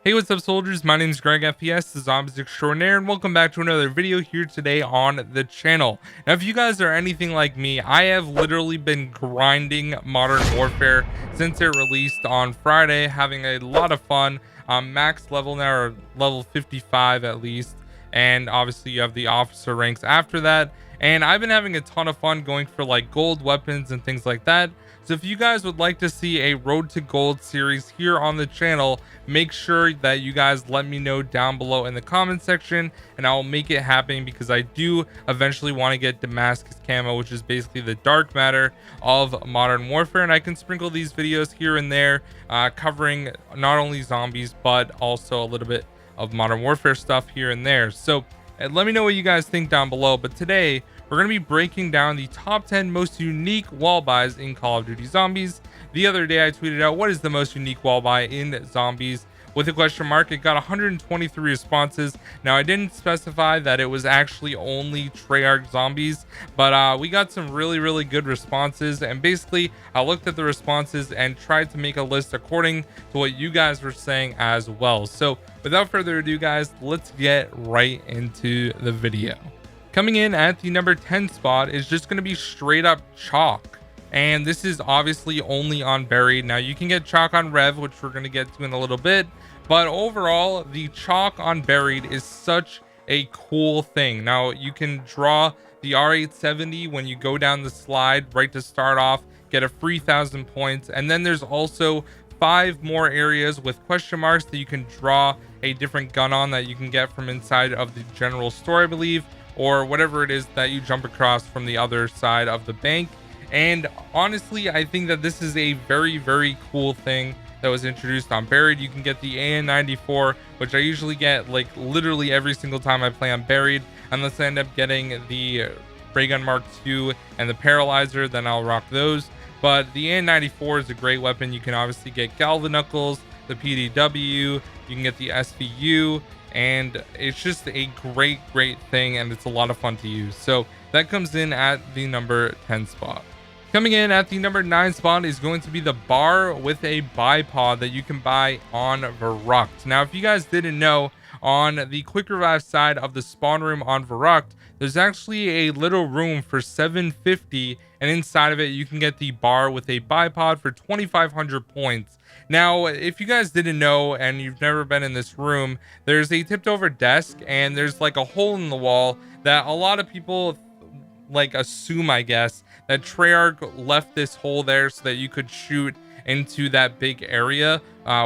Hey, what's up, soldiers? My name is GregFPS, the Zombies Extraordinaire, and welcome back to another video here today on the channel. Now, if you guys are anything like me, I have literally been grinding Modern Warfare since it released on Friday, having a lot of fun. I'm max level now, or level 55 at least, and obviously you have the officer ranks after that. And I've been having a ton of fun going for like gold weapons and things like that. So if you guys would like to see a Road to Gold series here on the channel, make sure that you guys let me know down below in the comment section, and I'll make it happen, because I do eventually want to get Damascus camo, which is basically the dark matter of Modern Warfare, and I can sprinkle these videos here and there, covering not only zombies but also a little bit of Modern Warfare stuff here and there. So let me know what you guys think down below. But today we're going to be breaking down the top 10 most unique wall buys in Call of Duty Zombies. The other day I tweeted out, what is the most unique wall buy in Zombies, with a question mark. It got 123 responses. Now, I didn't specify that it was actually only Treyarch zombies, but we got some really good responses, and basically I looked at the responses and tried to make a list according to what you guys were saying as well. So without further ado, guys, let's get right into the video. Coming in at the number 10 spot is just going to be straight up chalk. And this is obviously only on Buried. Now, you can get chalk on Rev, which we're going to get to in a little bit. But overall, the chalk on Buried is such a cool thing. Now, you can draw the R870 when you go down the slide right to start off, get a free 1,000 points. And then there's also 5 more areas with question marks that you can draw a different gun on, that you can get from inside of the general store, I believe, or whatever it is that you jump across from the other side of the bank. And honestly, I think that this is a very cool thing that was introduced on Buried. You can get the AN94, which I usually get like literally every single time I play on Buried, unless I end up getting the Ray Gun Mark II and the Paralyzer, then I'll rock those. But the AN94 is a great weapon. You can obviously get Galvanuckles, the PDW, you can get the SVU, and it's just a great thing, and it's a lot of fun to use. So that comes in at the number 10 spot. Coming in at the number 9 spot is going to be the bar with a bipod that you can buy on Verrucht. Now, if you guys didn't know, on the quick revive side of the spawn room on Verrucht, there's actually a little room for 750, and inside of it you can get the bar with a bipod for 2,500 points. Now, if you guys didn't know and you've never been in this room, there's a tipped over desk, and there's like a hole in the wall that a lot of people like assume, I guess, that Treyarch left this hole there so that you could shoot into that big area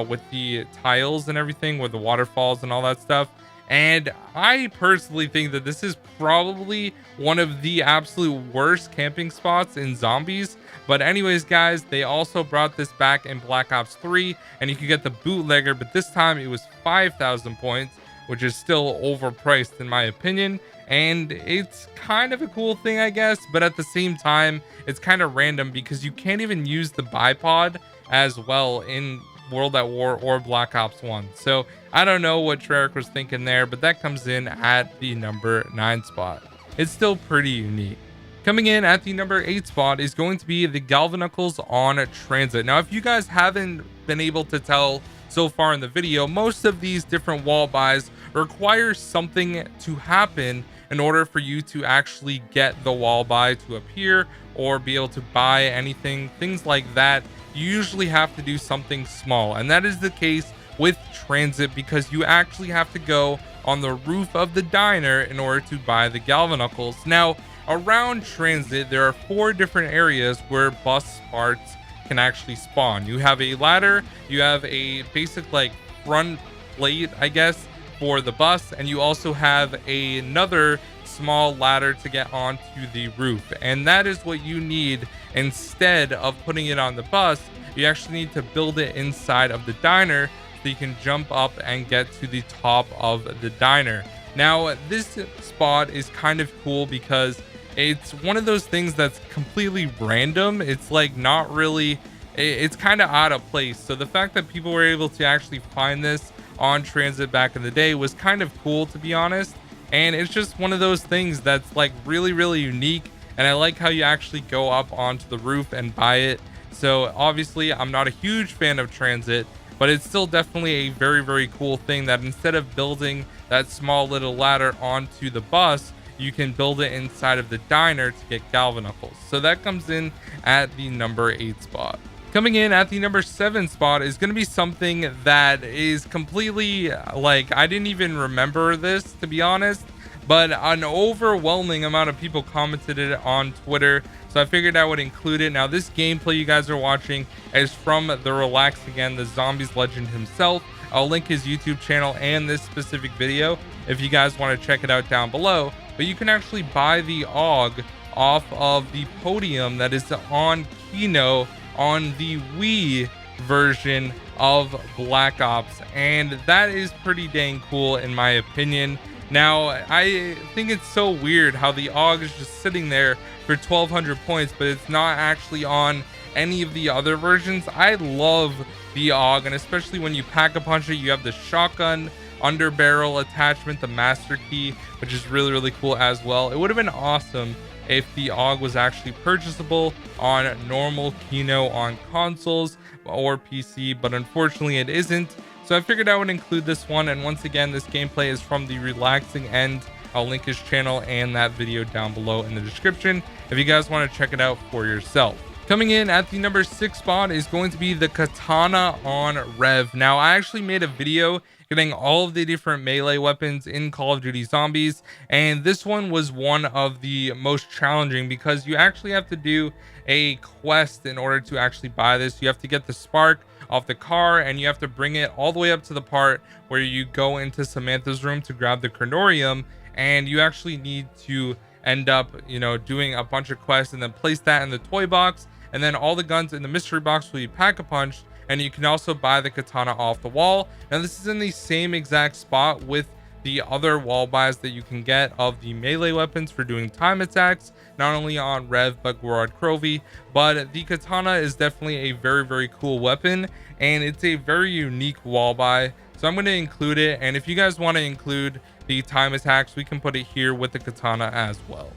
with the tiles and everything, with the waterfalls and all that stuff. And I personally think that this is probably one of the absolute worst camping spots in Zombies. But anyways, guys, they also brought this back in Black Ops 3, and you could get the bootlegger, but this time it was 5,000 points, which is still overpriced in my opinion. And it's kind of a cool thing, I guess, but at the same time, it's kind of random because you can't even use the bipod as well in World at War or Black Ops 1. So I don't know what Treyarch was thinking there, but that comes in at the number 9 spot. It's still pretty unique. Coming in at the number 8 spot is going to be the Galvanuckles on Transit. Now, if you guys haven't been able to tell so far in the video, most of these different wall buys require something to happen in order for you to actually get the wall buy to appear or be able to buy anything, things like that. You usually have to do something small, and that is the case with Transit, because you actually have to go on the roof of the diner in order to buy the Galvanuckles. Now, around Transit, there are 4 different areas where bus parts can actually spawn. You have a ladder, you have a basic like front plate, I guess, for the bus, and you also have another small ladder to get onto the roof. And that is what you need. Instead of putting it on the bus, you actually need to build it inside of the diner so you can jump up and get to the top of the diner. Now, this spot is kind of cool because it's one of those things that's completely random. It's like not really, it's kind of out of place. So the fact that people were able to actually find this on Transit back in the day was kind of cool, to be honest. And it's just one of those things that's like really unique, and I like how you actually go up onto the roof and buy it. So obviously I'm not a huge fan of Transit, but it's still definitely a very cool thing that instead of building that small little ladder onto the bus, you can build it inside of the diner to get galvanuckles. So that comes in at the number 8 spot. Coming in at the number 7 spot is going to be something that is completely like, I didn't even remember this, to be honest, but an overwhelming amount of people commented it on Twitter, so I figured I would include it. Now, this gameplay you guys are watching is from TheRelaxingEnd, the zombies legend himself. I'll link his YouTube channel and this specific video if you guys want to check it out down below. But you can actually buy the AUG off of the podium that is on Kino on the Wii version of Black Ops, and that is pretty dang cool in my opinion. Now, I think it's so weird how the AUG is just sitting there for 1200 points, but it's not actually on any of the other versions. I love the AUG, and especially when you pack a punch it, you have the shotgun underbarrel attachment, the master key, which is really cool as well. It would have been awesome if the AUG was actually purchasable on normal Kino on consoles or PC, but unfortunately it isn't. So I figured I would include this one, and once again, this gameplay is from TheRelaxingEnd. I'll link his channel and that video down below in the description if you guys want to check it out for yourself. Coming in at the number 6 spot is going to be the Katana on Rev. Now, I actually made a video getting all of the different melee weapons in Call of Duty Zombies, and this one was one of the most challenging because you actually have to do a quest in order to actually buy this. You have to get the spark off the car, and you have to bring it all the way up to the part where you go into Samantha's room to grab the Carnorium, and you actually need to end up, you know, doing a bunch of quests and then place that in the toy box, and then all the guns in the mystery box will be pack-a-punch, and you can also buy the katana off the wall. Now, this is in the same exact spot with the other wall buys that you can get of the melee weapons for doing time attacks, not only on Rev but Gorod Krovi. But the katana is definitely a very cool weapon, and it's a very unique wall buy, so I'm going to include it. And if you guys want to include the time attacks, we can put it here with the katana as well.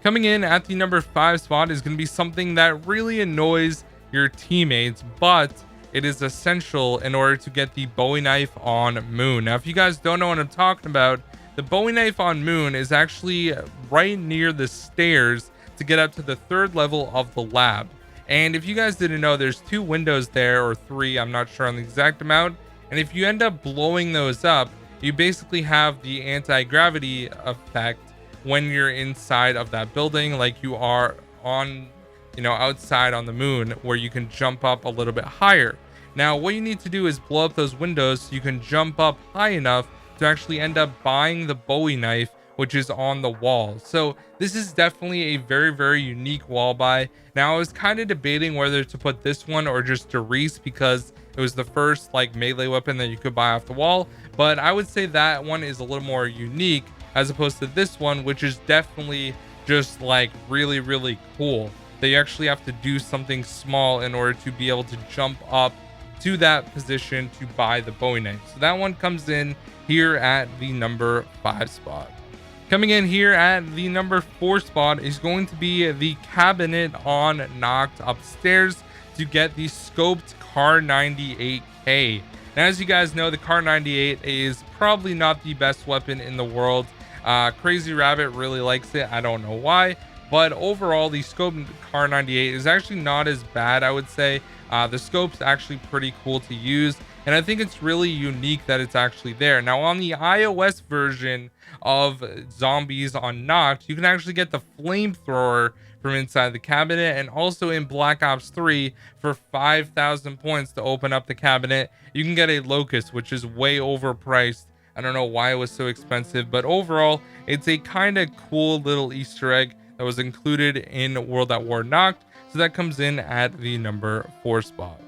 Coming in at the number 5 spot is going to be something that really annoys your teammates, but it is essential in order to get the Bowie Knife on Moon. Now, if you guys don't know what I'm talking about, the Bowie Knife on Moon is actually right near the stairs to get up to the 3rd level of the lab. And if you guys didn't know, there's 2 windows there, or 3, I'm not sure on the exact amount. And if you end up blowing those up, you basically have the anti-gravity effect when you're inside of that building, like you are on, you know, outside on the moon, where you can jump up a little bit higher. Now, what you need to do is blow up those windows so you can jump up high enough to actually end up buying the Bowie Knife, which is on the wall. So this is definitely a very unique wall buy. Now, I was kind of debating whether to put this one or just Derice, because it was the first like melee weapon that you could buy off the wall, but I would say that one is a little more unique as opposed to this one, which is definitely just like really cool. They actually have to do something small in order to be able to jump up to that position to buy the Bowie Knife. So that one comes in here at the number 5 spot. Coming in here at the number 4 spot is going to be the cabinet on Knocked upstairs to get the scoped Car 98K. Now, as you guys know, the Car 98 is probably not the best weapon in the world. Crazy Rabbit really likes it. I don't know why. But overall, the scope Car 98 is actually not as bad, I would say. The scope's actually pretty cool to use, and I think it's really unique that it's actually there. Now, on the iOS version of Zombies on Knocked, you can actually get the flamethrower from inside the cabinet, and also in Black Ops 3 for 5,000 points to open up the cabinet, you can get a Locust, which is way overpriced. I don't know why it was so expensive, but overall, it's a kind of cool little Easter egg that was included in World at War Knocked, so that comes in at the number 4 spot.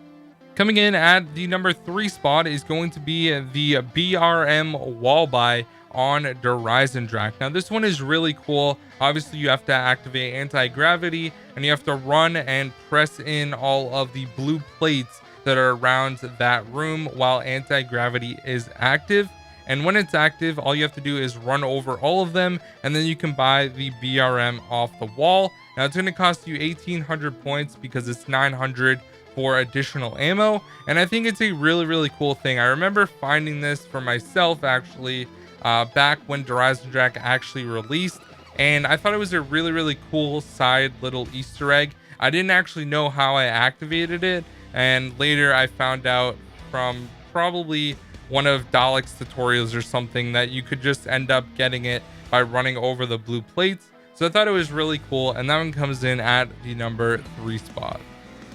Coming in at the number 3 spot is going to be the BRM wall buy on Dreisendracht. Now, this one is really cool. Obviously, you have to activate anti-gravity, and you have to run and press in all of the blue plates that are around that room while anti-gravity is active. And when it's active, all you have to do is run over all of them, and then you can buy the BRM off the wall. Now, it's going to cost you 1,800 points because it's 900 for additional ammo. And I think it's a really cool thing. I remember finding this for myself actually back when Horizon Jack actually released, and I thought it was a really cool side little Easter egg. I didn't actually know how I activated it, and later I found out from probably one of Dalek's tutorials or something that you could just end up getting it by running over the blue plates. So I thought it was really cool, and that one comes in at the number 3 spot.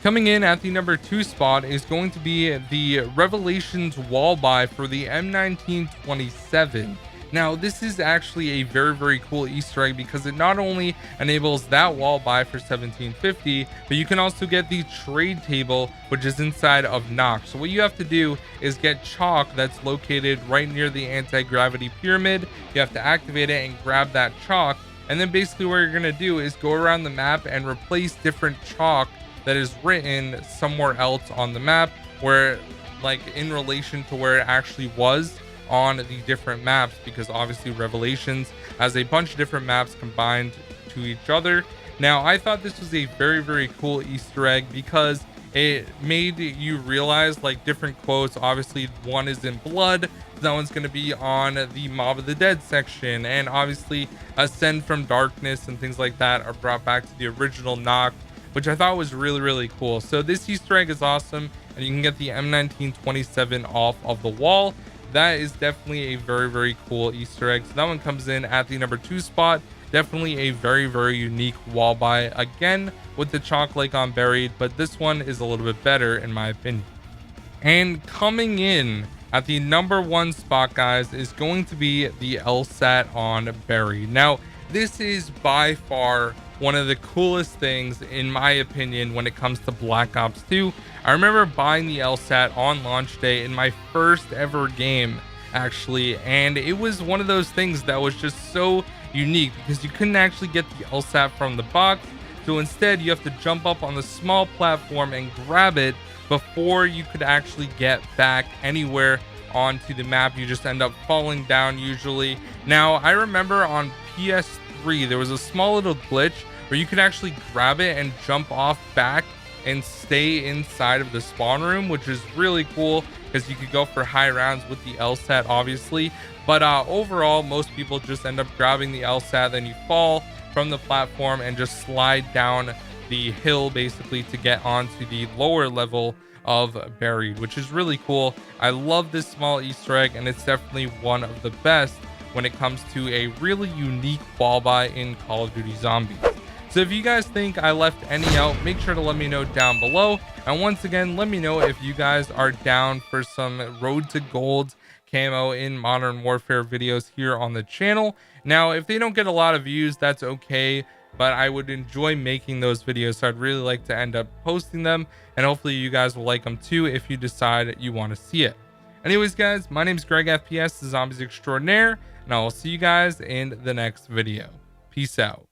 Coming in at the number 2 spot is going to be the Revelations wall buy for the M1927. Now, this is actually a very cool Easter egg because it not only enables that wall buy for 1750, but you can also get the trade table, which is inside of Nox. So what you have to do is get chalk that's located right near the anti-gravity pyramid. You have to activate it and grab that chalk. And then basically what you're going to do is go around the map and replace different chalk that is written somewhere else on the map, where like in relation to where it actually was on the different maps, because obviously Revelations has a bunch of different maps combined to each other. Now, I thought this was a very cool Easter egg because it made you realize like different quotes. Obviously, one is in blood, that one's going to be on the Mob of the Dead section, and obviously Ascend from Darkness and things like that are brought back to the original Noct, which I thought was really cool. So this Easter egg is awesome, and you can get the M1927 off of the wall. That is definitely a very cool Easter egg. So that one comes in at the number 2 spot. Definitely a very unique wall buy, again with the chalk lake on Buried, but this one is a little bit better in my opinion. And coming in at the number 1 spot, guys, is going to be the LSAT on Buried. Now, this is by far one of the coolest things in my opinion when it comes to Black Ops 2. I remember buying the LSAT on launch day in my first ever game actually, and it was one of those things that was just so unique because you couldn't actually get the LSAT from the box. So instead you have to jump up on the small platform and grab it before you could actually get back anywhere onto the map. You just end up falling down usually. Now, I remember on PS3 there was a small little glitch where you could actually grab it and jump off back and stay inside of the spawn room, which is really cool because you could go for high rounds with the LSAT obviously. But overall, most people just end up grabbing the LSAT, then you fall from the platform and just slide down the hill basically to get onto the lower level of Buried, which is really cool. I love this small Easter egg, and it's definitely one of the best when it comes to a really unique wall buy in Call of Duty Zombies. So if you guys think I left any out, make sure to let me know down below. And once again, let me know if you guys are down for some Road to Gold camo in Modern Warfare videos here on the channel. Now, if they don't get a lot of views, that's okay, but I would enjoy making those videos, so I'd really like to end up posting them, and hopefully you guys will like them too if you decide you want to see it. Anyways, guys, my name is GregFPS, the Zombies Extraordinaire, and I will see you guys in the next video. Peace out.